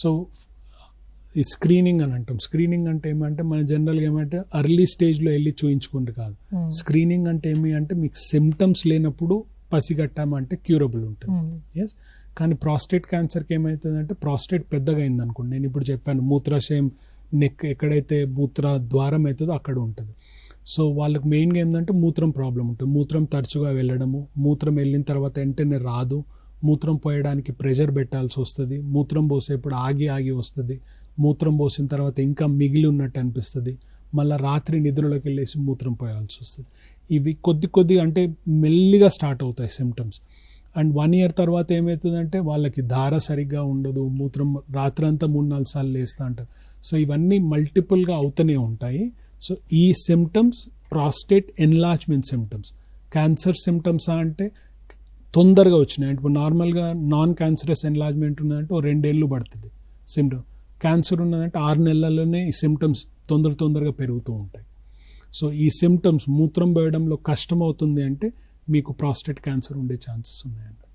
So ఈ screening అని అంటాం. స్క్రీనింగ్ అంటే ఏమంటే మన జనరల్గా ఏమంటే ఎర్లీ స్టేజ్లో వెళ్ళి చూయించుకుంటే కాదు. స్క్రీనింగ్ అంటే ఏమి అంటే మీకు సిమ్టమ్స్ లేనప్పుడు పసిగట్టామంటే క్యూరబుల్ ఉంటుంది. ఎస్, కానీ ప్రాస్టేట్ క్యాన్సర్కి ఏమవుతుందంటే ప్రాస్టేట్ పెద్దగా అయింది అనుకోండి, నేను ఇప్పుడు చెప్పాను మూత్రాశయం నెక్ ఎక్కడైతే మూత్ర ద్వారం అవుతుందో అక్కడ ఉంటుంది. సో వాళ్ళకి మెయిన్గా ఏంటంటే మూత్రం ప్రాబ్లం ఉంటుంది. మూత్రం తరచుగా వెళ్ళడము, మూత్రం వెళ్ళిన తర్వాత వెంటనే రాదు, మూత్రం పోయడానికి ప్రెషర్ పెట్టాల్సి వస్తుంది, మూత్రం పోసేప్పుడు ఆగి ఆగి వస్తుంది, మూత్రం పోసిన తర్వాత ఇంకా మిగిలి ఉన్నట్టు అనిపిస్తుంది, మళ్ళీ రాత్రి నిద్రలోకి వెళ్ళేసి మూత్రం పోయాల్సి వస్తుంది. ఇవి కొద్దిగా అంటే మెల్లిగా స్టార్ట్ అవుతాయి సిమ్టమ్స్. అండ్ 1 year తర్వాత ఏమవుతుందంటే వాళ్ళకి ధార సరిగ్గా ఉండదు, మూత్రం రాత్రంతా 3-4 సార్లు లేస్తూ అంటారు. సో ఇవన్నీ మల్టిపుల్గా అవుతూనే ఉంటాయి. సో ఈ symptoms prostate enlargement symptoms. Cancer symptoms అంటే తొందరగా వచ్చినాయి. ఇప్పుడు నార్మల్గా నాన్ క్యాన్సరస్ ఎన్లార్జ్మెంట్ ఉన్నదంటే 2 ఏళ్ళు పడుతుంది సిమ్టమ్. క్యాన్సర్ ఉన్నదంటే 6 నెలల్లోనే ఈ సిమ్టమ్స్ తొందరగా పెరుగుతూ ఉంటాయి. సో ఈ సిమ్టమ్స్ మూత్రం పోయడంలో కష్టం అవుతుంది అంటే మీకు ప్రాస్టేట్ క్యాన్సర్ ఉండే ఛాన్సెస్ ఉన్నాయండి.